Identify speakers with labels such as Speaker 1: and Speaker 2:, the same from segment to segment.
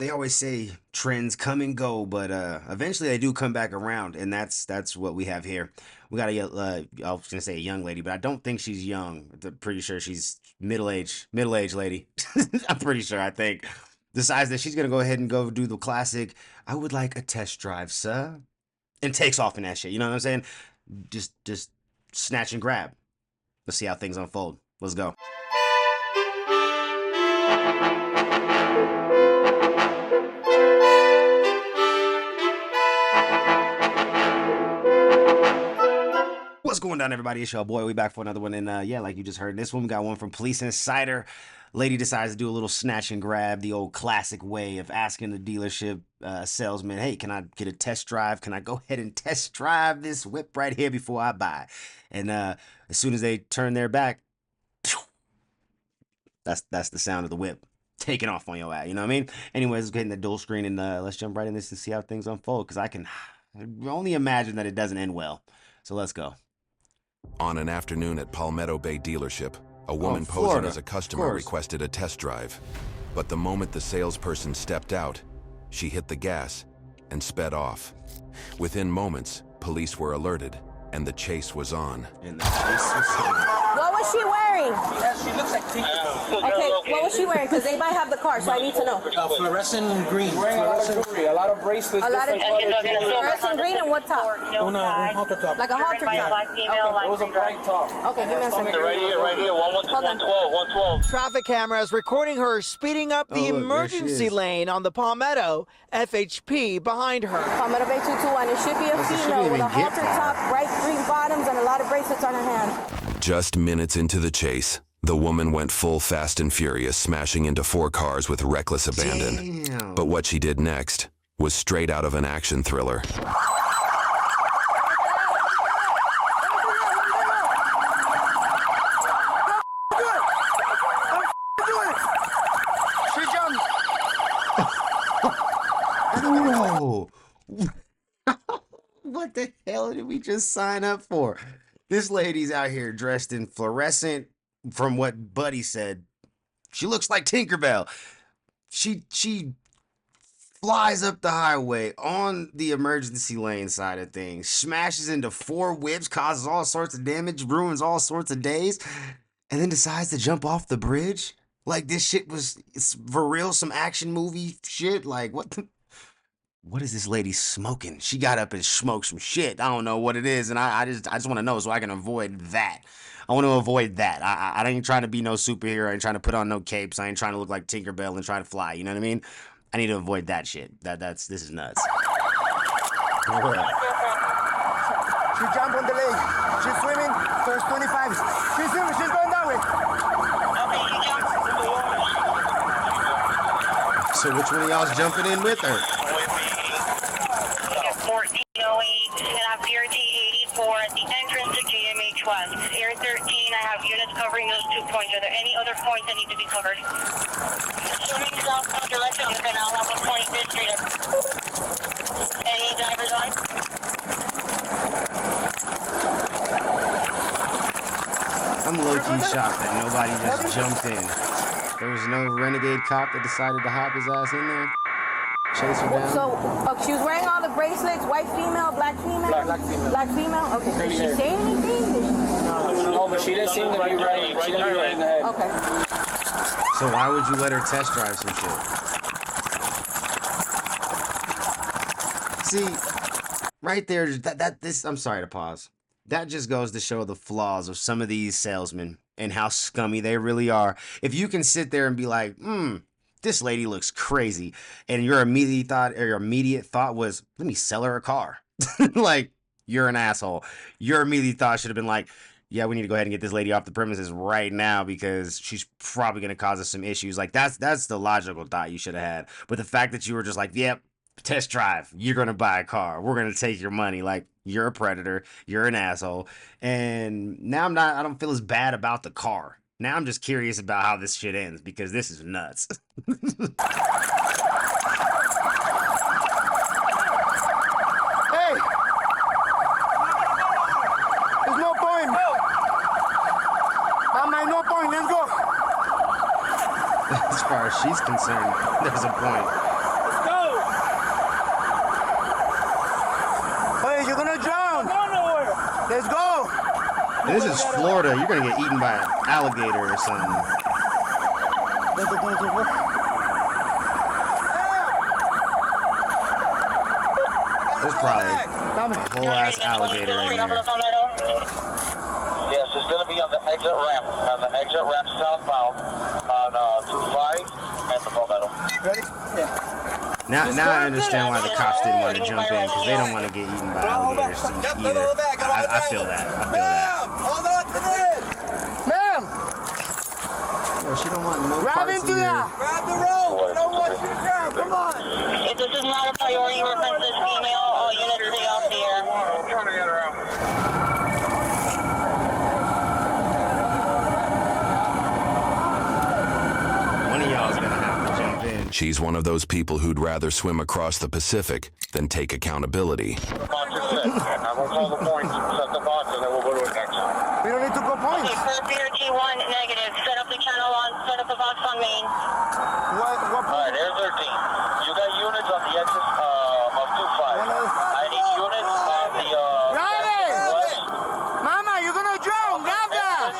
Speaker 1: they always say trends come and go, but eventually they do come back around, and that's what we have here. We got I was gonna say a young lady, but I don't think she's young. I'm pretty sure she's middle age lady. I'm pretty sure. I think decides that she's gonna go ahead and go do the classic. I would like a test drive, sir, and takes off in that shit. You know what I'm saying? Just snatch and grab. Let's see how things unfold. Let's go. What's going down, everybody? It's your boy. We back for another one. And yeah, like you just heard, this one we got one from Police Insider. Lady decides to do a little snatch and grab, the old classic way of asking the dealership salesman, hey, can I get a test drive? Can I go ahead and test drive this whip right here before I buy? And as soon as they turn their back, that's the sound of the whip taking off on your ass. You know what I mean? Anyways, let's get in the dual screen and let's jump right in this and see how things unfold. Because I can only imagine that it doesn't end well. So let's go.
Speaker 2: On an afternoon at Palmetto Bay dealership, a woman posing
Speaker 1: Florida,
Speaker 2: as a customer requested a test drive. But the moment the salesperson stepped out, she hit the gas and sped off. Within moments, police were alerted and the chase was on.
Speaker 3: What was she wearing?
Speaker 4: She looks like Tinkerbell.
Speaker 3: Okay, what was she wearing? Because they might have the car, so I need to know.
Speaker 4: Fluorescent green. Wearing a lot of jewelry, a lot of bracelets.
Speaker 3: A lot of
Speaker 4: different
Speaker 3: fluorescent green and what top?
Speaker 4: Una halter top.
Speaker 3: Like a halter top.
Speaker 4: It was a bright top.
Speaker 3: Okay, give me a second.
Speaker 5: Right here, 112.
Speaker 6: Traffic cameras recording her speeding up the
Speaker 1: Oh, look, there she
Speaker 6: emergency
Speaker 1: is.
Speaker 6: lane on the Palmetto, FHP behind her.
Speaker 3: Palmetto Bay 221. It should be a
Speaker 1: Listen, she
Speaker 3: female
Speaker 1: didn't
Speaker 3: with a
Speaker 1: even get
Speaker 3: halter
Speaker 1: far.
Speaker 3: top, bright green bottoms, and a lot of bracelets on her hand.
Speaker 2: Just minutes into the chase, the woman went full Fast and Furious, smashing into 4 cars with reckless abandon.
Speaker 1: Damn.
Speaker 2: But what she did next was straight out of an action thriller.
Speaker 6: She jumped.
Speaker 1: Whoa. What the hell did we just sign up for? This lady's out here dressed in fluorescent, from what Buddy said. She looks like Tinkerbell. She flies up the highway on the emergency lane side of things, smashes into 4 whips, causes all sorts of damage, ruins all sorts of days, and then decides to jump off the bridge. Like this shit it's for real, some action movie shit. Like what is this lady smoking? She got up and smoked some shit. I don't know what it is, and I just want to know so I can avoid that. I want to avoid that. I ain't trying to be no superhero. I ain't trying to put on no capes. I ain't trying to look like Tinkerbell and try to fly. You know what I mean? I need to avoid that shit. This is nuts.
Speaker 6: She jumped on the lake. She's swimming. First 25. She's swimming. She's going that way.
Speaker 1: So which one of y'all's jumping in with her?
Speaker 7: 1408, and I have BRT 84 at the entrance to GMH West. Air 13, I have units covering those 2 points. Are there any other points that need to be covered? Swimming southbound direction on the canal off of 25th Street. Any divers on?
Speaker 1: I'm low-key shocked that nobody just jumped in. There was no renegade cop that decided to hop his ass in there, chase her down.
Speaker 3: So, she was wearing all the bracelets, white female, black female?
Speaker 4: Black female.
Speaker 3: Black female? Okay. Did she say anything?
Speaker 4: No, but she didn't seem to be right. She didn't be right in the head.
Speaker 3: Okay.
Speaker 1: So why would you let her test drive some shit? See, right there, I'm sorry to pause. That just goes to show the flaws of some of these salesmen and how scummy they really are. If you can sit there and be like, this lady looks crazy, and your immediate thought was, let me sell her a car. Like, you're an asshole. Your immediate thought should have been like, yeah, we need to go ahead and get this lady off the premises right now because she's probably going to cause us some issues. Like, that's the logical thought you should have had. But the fact that you were just like, yep, test drive, you're going to buy a car, we're going to take your money. Like, you're a predator, you're an asshole. And now I don't feel as bad about the car. Now I'm just curious about how this shit ends because this is nuts.
Speaker 6: Hey! There's no point. Mama, no point. Let's go.
Speaker 1: As far as she's concerned, there's a point. This is Florida. You're gonna get eaten by an alligator or something. There's probably a whole ass alligator in there.
Speaker 5: Yes, it's going to be on the exit ramp. On the exit ramp southbound on 25 and the Palmetto.
Speaker 6: Ready?
Speaker 1: Now I understand why the cops didn't want to jump in, because they don't want to get eaten by alligators either. I feel that. I feel that.
Speaker 6: Hold on to this! Ma'am!
Speaker 1: Yo, she don't want no
Speaker 6: Grab
Speaker 1: parts
Speaker 6: into
Speaker 1: in here.
Speaker 6: that! Grab the rope! We don't want you down! Come on!
Speaker 7: If this is not a priority, reference this female, all units stay off the air.
Speaker 5: I'm trying to get around.
Speaker 1: One of y'all is gonna have to jump in.
Speaker 2: She's one of those people who'd rather swim across the Pacific than take accountability.
Speaker 5: Box is set. I'm going to call the points, set the box, and then we'll go to the next one.
Speaker 6: We don't need to go points.
Speaker 7: Okay, for BRT1 negative, set up the channel on, set up the box on main.
Speaker 6: What
Speaker 5: All right, there's 13. You got units on the exit of 25. I need units on the
Speaker 6: Grab it!
Speaker 5: west
Speaker 6: Mama, you're gonna drown! Grab that!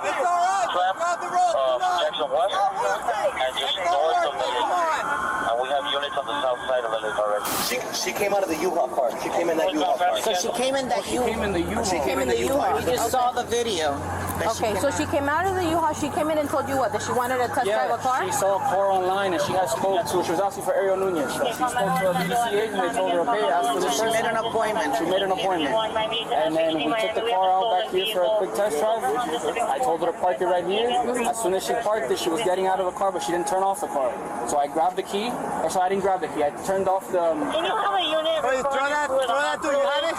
Speaker 6: It's alright!
Speaker 5: trap,
Speaker 6: Grab the rope!
Speaker 5: Jackson West, and just north of the lake. And we have units on the south side of the lake already.
Speaker 8: She came out of the U-Haul car. She came in that U-Haul car.
Speaker 3: So she came in that U.
Speaker 4: Came in the U-Haul.
Speaker 3: She came in the U-Haul.
Speaker 8: We just
Speaker 3: saw the video. Okay, so she came out of the U-Haul. She came in and told you what? That she wanted to test drive a car?
Speaker 4: She saw a car online and she had spoke to. She was asking for Ariel Nunez. So she spoke to a BDC agent. They told her, okay, ask for this
Speaker 3: She
Speaker 4: person.
Speaker 3: made an appointment.
Speaker 4: She made an appointment. And then we took the car out back here for a quick test drive. I told her to park it right here. As soon as she parked it, she was getting out of the car, but she didn't turn off the car. So I grabbed the key. Or so I didn't grab the key. I turned off the.
Speaker 7: Can you have a unit?
Speaker 6: Hey, throw that too. You have it?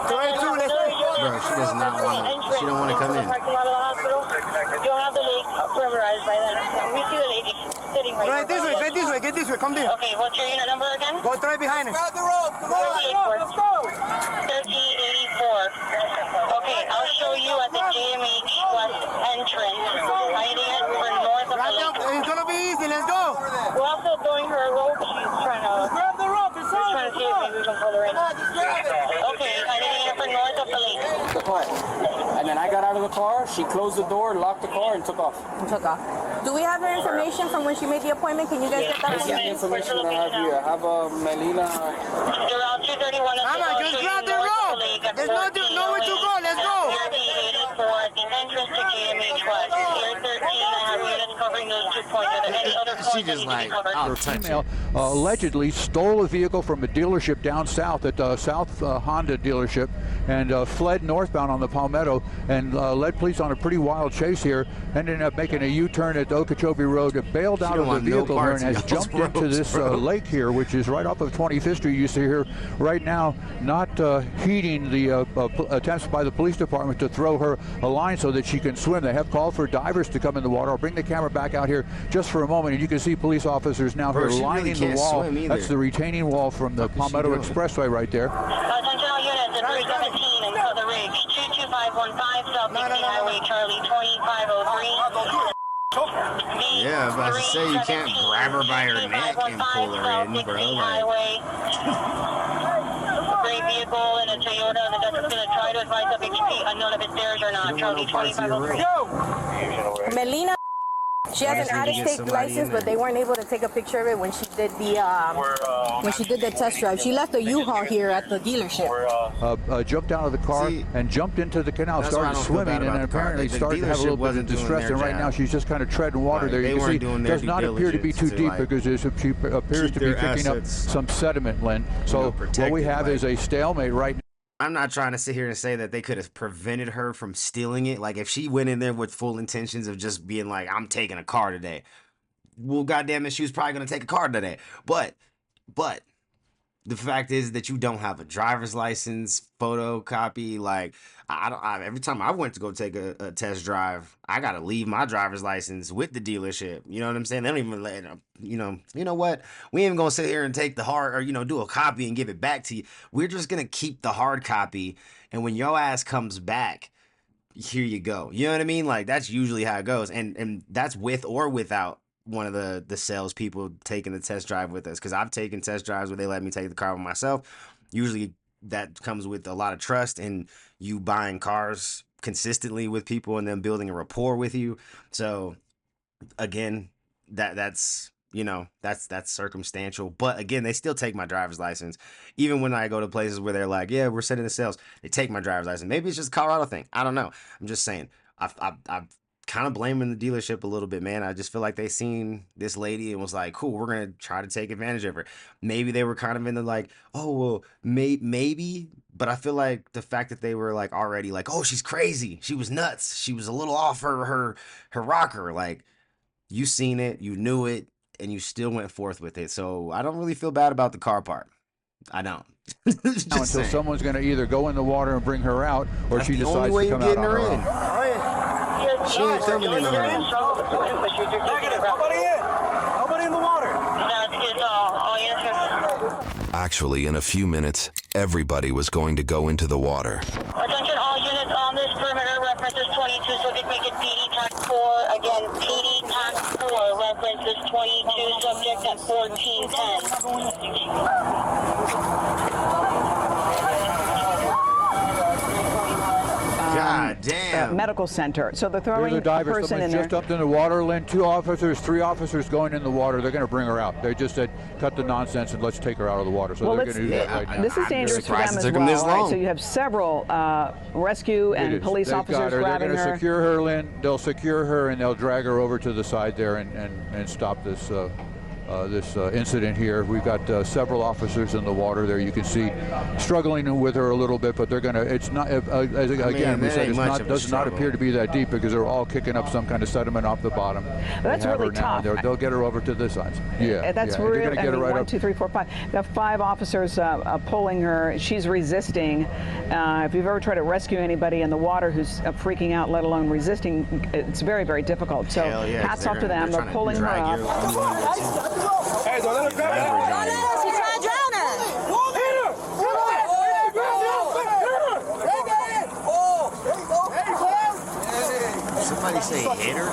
Speaker 6: Throw it too. Let's go.
Speaker 1: Bro, she does not want to. She don't want to come in.
Speaker 7: Parking lot of the hospital. You don't have the lake perimeterized by then. We see the lady sitting right
Speaker 6: Right this way. Get this way. Get this way. Come there.
Speaker 7: Okay, what's your unit number again?
Speaker 6: Go try behind it. Grab the rope. Come on.
Speaker 7: 1384. Okay, I'll show you at the JMH West entrance. Hiding it for north of the lake.
Speaker 6: It's gonna be easy. Let's go.
Speaker 7: We're also throwing her a rope. She's trying to.
Speaker 6: Grab the rope. It's
Speaker 7: We're trying to see if maybe we can pull her in. Okay, hiding it for north of the lake.
Speaker 4: The car. And then I got out of the car. She closed the door, locked the car, and took off.
Speaker 3: Took off. Do we have her information from when she made the appointment? Can you guys get that?
Speaker 4: This is the information that I have here. I have Melina.
Speaker 7: You're on 231.
Speaker 6: Mama, just grab the rope. There's nowhere to go. Let's go.
Speaker 7: For the entrance to GMH West. Here 13. I have units covering those 2 points. Are there any other points
Speaker 1: She
Speaker 7: that
Speaker 1: just
Speaker 7: need to be
Speaker 1: like,
Speaker 7: covered?
Speaker 1: I'll touch
Speaker 9: Female
Speaker 1: it.
Speaker 9: allegedly stole a vehicle from a dealership down south at South Honda dealership and fled northbound on the Palmetto and led police on a pretty wild chase here. Ended up making a U-turn at Okeechobee Road, bailed out
Speaker 1: don't
Speaker 9: of the
Speaker 1: want no
Speaker 9: vehicle here and
Speaker 1: parts of
Speaker 9: has
Speaker 1: y'all's
Speaker 9: jumped into
Speaker 1: roads,
Speaker 9: this
Speaker 1: bro.
Speaker 9: lake here, which is right off of 25th Street. You see here right now, not heeding the attempts by the police department to throw her a line so that she can swim. They have called for divers to come in the water. I'll bring the camera back out here just for a moment, and you can see police officers now
Speaker 1: Bro,
Speaker 9: here
Speaker 1: she really
Speaker 9: lining the
Speaker 1: can't
Speaker 9: wall.
Speaker 1: swim either.
Speaker 9: That's the retaining wall from the
Speaker 1: What the fuck is she
Speaker 9: Palmetto
Speaker 1: doing?
Speaker 9: Expressway right there.
Speaker 7: Attention all units at 317 and Southern Ridge. 22515 South 60 Highway Charlie 2503.
Speaker 1: Yeah, I was about to say, you can't grab her by her neck and pull her in, bro. Like,
Speaker 7: Gray vehicle and a Toyota. The judge is going to try to advise up HP unknown if it's theirs or not.
Speaker 1: you don't want
Speaker 7: Charlie
Speaker 1: no parts of your
Speaker 7: 2503.
Speaker 1: road.
Speaker 3: Melina. She has
Speaker 1: Guys
Speaker 3: an
Speaker 1: need to get
Speaker 3: out-of-state
Speaker 1: somebody in
Speaker 3: license, but
Speaker 1: there.
Speaker 3: they weren't able to take a picture of it when she did the test drive. She left a U-Haul here at the dealership.
Speaker 9: Jumped out of the car
Speaker 1: See,
Speaker 9: and jumped into the canal,
Speaker 1: that's why I
Speaker 9: started
Speaker 1: don't feel
Speaker 9: swimming,
Speaker 1: bad
Speaker 9: and
Speaker 1: about
Speaker 9: then
Speaker 1: the car.
Speaker 9: apparently
Speaker 1: The
Speaker 9: started to have a little
Speaker 1: dealership
Speaker 9: bit of
Speaker 1: wasn't doing
Speaker 9: distress.
Speaker 1: their
Speaker 9: And right
Speaker 1: job.
Speaker 9: now she's just kind of treading water
Speaker 1: Right,
Speaker 9: there.
Speaker 1: they
Speaker 9: You can
Speaker 1: weren't
Speaker 9: see
Speaker 1: doing their
Speaker 9: does
Speaker 1: due
Speaker 9: not appear to be
Speaker 1: diligence
Speaker 9: too
Speaker 1: to,
Speaker 9: deep
Speaker 1: like,
Speaker 9: because she appears
Speaker 1: keep
Speaker 9: to be
Speaker 1: their
Speaker 9: picking up
Speaker 1: assets,
Speaker 9: some sediment, Lynn. So what we
Speaker 1: protected,
Speaker 9: have is
Speaker 1: like-
Speaker 9: a stalemate right now.
Speaker 1: I'm not trying to sit here and say that they could have prevented her from stealing it. Like, if she went in there with full intentions of just being like, I'm taking a car today. Well, goddamn it, she was probably going to take a car today. But the fact is that you don't have a driver's license, photocopy. Like, every time I went to go take a test drive, I got to leave my driver's license with the dealership. You know what I'm saying? They don't even let you know what? We ain't going to sit here and take the hard or, do a copy and give it back to you. We're just going to keep the hard copy. And when your ass comes back, here you go. You know what I mean? Like, that's usually how it goes. And that's with or without one of the salespeople taking the test drive with us, because I've taken test drives where they let me take the car with myself. Usually that comes with a lot of trust and you buying cars consistently with people and them building a rapport with you. So again, that's that's circumstantial. But again, they still take my driver's license. Even when I go to places where they're like, yeah, we're sending the sales, they take my driver's license. Maybe it's just a Colorado thing. I don't know. I'm just saying. I'm kind of blaming the dealership a little bit, man. I just feel like they seen this lady and was like, cool, we're going to try to take advantage of her. Maybe they were kind of in the like, oh, well, maybe. But I feel like the fact that they were like already like, oh, she's crazy. She was nuts. She was a little off her rocker. Like, you seen it, you knew it, and you still went forth with it. So I don't really feel bad about the car part. I don't.
Speaker 9: Until someone's going to either go in the water and bring her out, or she decides to come out on her own.
Speaker 1: She ain't coming in the water.
Speaker 6: Nobody in the water.
Speaker 2: Actually, in a few minutes, everybody was going to go into the water.
Speaker 7: Attention all units on this perimeter, references 22, subject make it PD tax 4. Again, PD tax 4, references 22, subject at 1410.
Speaker 1: God damn.
Speaker 3: Medical center. So they're throwing
Speaker 9: There's a diver.
Speaker 3: person in
Speaker 9: Someone's
Speaker 3: there.
Speaker 9: just up in the water, Lynn. 3 officers going in the water. They're going to bring her out. They just said, cut the nonsense and let's take her out of the water. So they're going to do that right now.
Speaker 3: This is dangerous for them as
Speaker 1: took them this
Speaker 3: well. Right?
Speaker 1: long.
Speaker 3: So you have several rescue and police
Speaker 9: They've
Speaker 3: officers
Speaker 9: got her.
Speaker 3: grabbing
Speaker 9: They're going to
Speaker 3: her.
Speaker 9: secure her, Lynn. They'll secure her and they'll drag her over to the side there and stop this incident here. We've got several officers in the water there. You can see struggling with her a little bit, but they're going to. It's not. Again, we said does not appear to be that deep because they're all kicking up some kind of sediment off the bottom.
Speaker 3: That's really tough.
Speaker 9: They'll get her over to this side. Yeah,
Speaker 3: That's
Speaker 9: really.
Speaker 3: really. I mean,
Speaker 9: right
Speaker 3: 1, 2, 3, 4, 5. We have 5 officers pulling her. She's resisting. If you've ever tried to rescue anybody in the water who's freaking out, let alone resisting, it's very, very difficult. So hats off to them. They're pulling her up.
Speaker 6: Hey, don't let her grab her.
Speaker 3: She's trying to drown her.
Speaker 1: Somebody say hit her?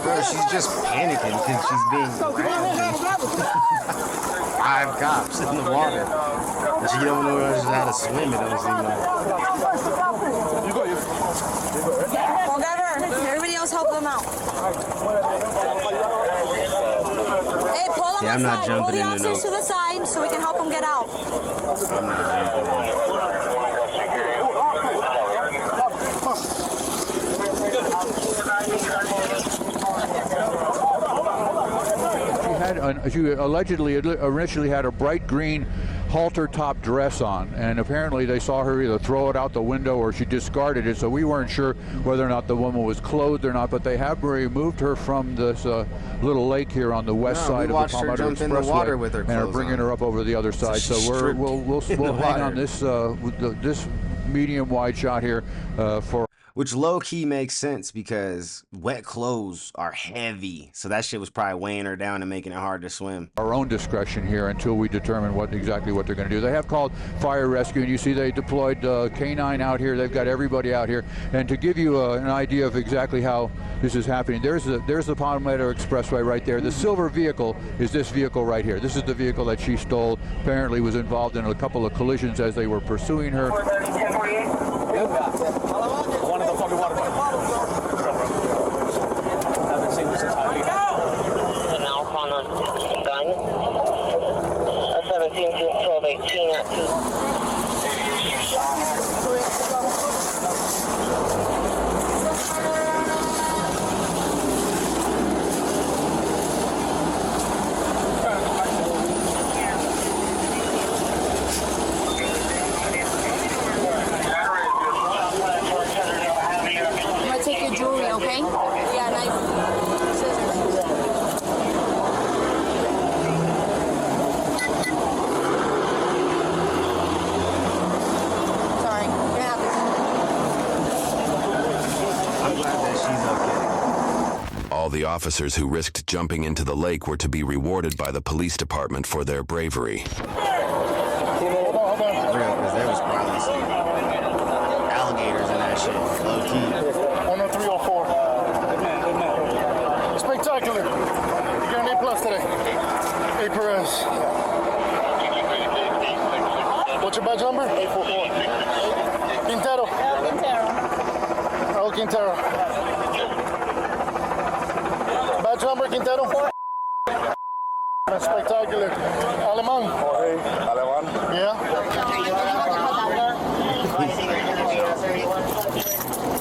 Speaker 1: Bro, she's just panicking because she's being grabbed. 5 cops in the water. And she don't know how to swim, it don't seem like.
Speaker 3: Well, grab her. Everybody else help them out. Hey, pull them
Speaker 1: Yeah, I'm not
Speaker 3: aside.
Speaker 1: jumping
Speaker 3: Pull the
Speaker 1: in the
Speaker 3: officers to the side so we can help them get out.
Speaker 1: I'm not jumping in.
Speaker 9: She allegedly initially had a bright green halter top dress on, and apparently they saw her either throw it out the window or she discarded it, so we weren't sure whether or not the woman was clothed or not, but they have removed her from this little lake here on the west side of the Palmetto Expressway and are bringing her up over the other side. So we'll hang on this this medium wide shot here for.
Speaker 1: Which low-key makes sense because wet clothes are heavy. So that shit was probably weighing her down and making it hard to swim.
Speaker 9: Our own discretion here until we determine exactly what they're going to do. They have called fire rescue, and you see they deployed K9 out here. They've got everybody out here. And to give you an idea of exactly how this is happening, there's the Palmetto Expressway right there. The silver vehicle is this vehicle right here. This is the vehicle that she stole. Apparently was involved in a couple of collisions as they were pursuing her.
Speaker 3: I'm gonna take your jewelry, okay? Yeah, nice. Scissors. Sorry, you're gonna have
Speaker 1: I'm glad that she's okay.
Speaker 2: All the officers who risked jumping into the lake were to be rewarded by the police department for their bravery.
Speaker 1: For real, because there was probably some alligators in that shit, low-key.
Speaker 6: 10304. Spectacular. You got an A+ today. A Perez. What's your badge number? 844. Quintero. Raul Quintero. Badge number, Quintero. Spectacular. Alemán.
Speaker 10: Jorge, Alemán.
Speaker 6: Yeah.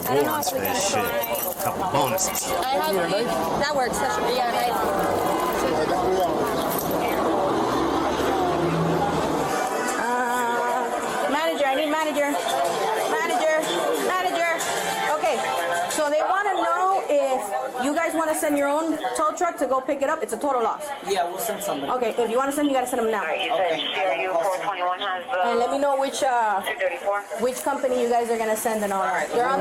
Speaker 1: Bonus for this shit. Couple bonuses.
Speaker 11: I have that works. Yeah, nice. Manager, I need manager. Manager. Okay, so they want to know if you guys want to send your own tow truck to go pick it up. It's a total loss.
Speaker 4: Yeah, we'll send somebody.
Speaker 11: Okay, if you want to send, you got to send them now.
Speaker 7: You said CRU 421 has
Speaker 11: And let me know which
Speaker 7: 234.
Speaker 11: which company you guys are gonna send and all that. They're on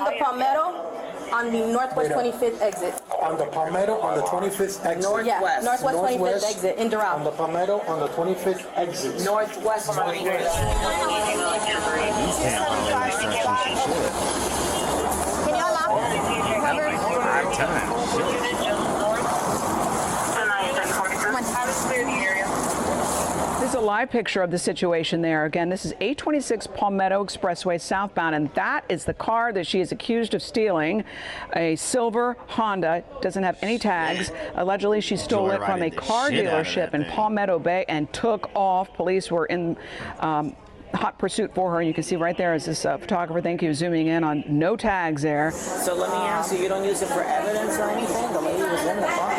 Speaker 11: the Palmetto on the Northwest 25th exit.
Speaker 10: On the Palmetto on the 25th exit.
Speaker 11: Yeah, Northwest 25th exit in
Speaker 10: On the
Speaker 11: Doral.
Speaker 10: Palmetto on the 25th exit.
Speaker 4: Northwest.
Speaker 1: You can't follow instructions and shit.
Speaker 11: Can y'all lock? Cover?
Speaker 1: 5 times.
Speaker 3: This is a live picture of the situation there. Again, this is 826 Palmetto Expressway southbound, and that is the car that she is accused of stealing. A silver Honda, doesn't have any tags. Allegedly, she stole it from a car dealership in Palmetto Bay and took off. Police were in hot pursuit for her. You can see right there is this photographer, thank you, zooming in on no tags there.
Speaker 4: So let me ask you don't use it for evidence or anything? The lady was in the car.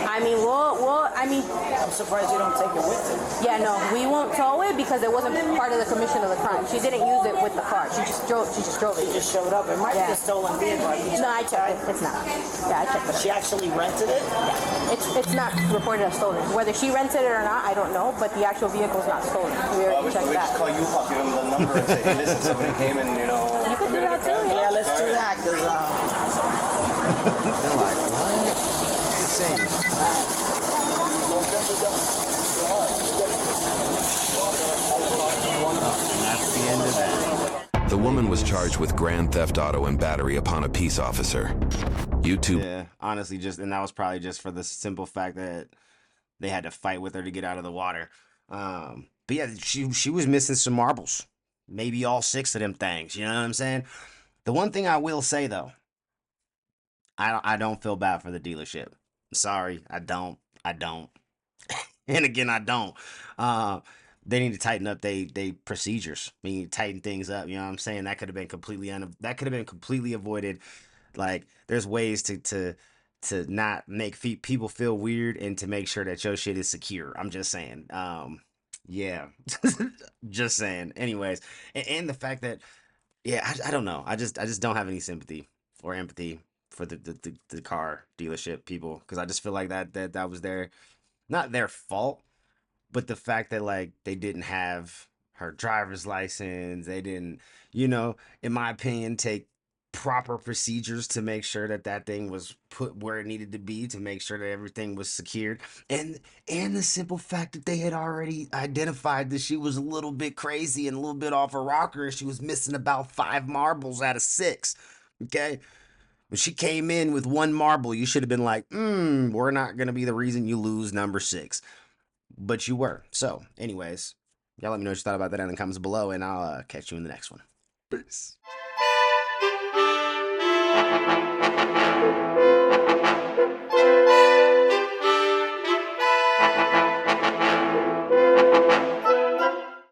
Speaker 11: I'm
Speaker 4: surprised you don't take it with you.
Speaker 11: Yeah, no, we won't tow it because it wasn't part of the commission of the crime. She didn't use it with the car. She just drove it.
Speaker 4: She just showed up. It might be a stolen vehicle.
Speaker 11: No, I checked it. It's not. Yeah, I checked it.
Speaker 4: She actually rented it?
Speaker 11: Yeah. It's not reported as stolen. Whether she rented it or not, I don't know, but the actual vehicle is not stolen. We already checked that.
Speaker 8: Just call you up, give them the number and say, hey, listen, somebody came and,
Speaker 11: You could do that too.
Speaker 4: Yeah, let's do that because
Speaker 1: They're like, what? Insane. And that's the end of that.
Speaker 2: The woman was charged with grand theft auto and battery upon a peace officer. YouTube.
Speaker 1: Yeah, honestly, and that was probably just for the simple fact that they had to fight with her to get out of the water. But yeah, she was missing some marbles. Maybe all 6 of them things. You know what I'm saying? The one thing I will say though, I don't feel bad for the dealership. Sorry, I don't. And again, I don't. They need to tighten up they procedures. They need to tighten things up. You know what I'm saying? That could have been completely avoided. Like, there's ways to not make people feel weird and to make sure that your shit is secure. I'm just saying. Yeah, just saying. Anyways, and the fact that, yeah, I don't know. I just don't have any sympathy or empathy for the car dealership people, because I just feel like that was not their fault, but the fact that, like, they didn't have her driver's license, they didn't, in my opinion, take proper procedures to make sure that thing was put where it needed to be, to make sure that everything was secured, and the simple fact that they had already identified that she was a little bit crazy and a little bit off her rocker, and she was missing about 5 marbles out of 6. Okay, when she came in with 1 marble, you should have been like, we're not gonna be the reason you lose number 6, but you were. So anyways, y'all let me know what you thought about that in the comments below, and I'll catch you in the next one. Peace.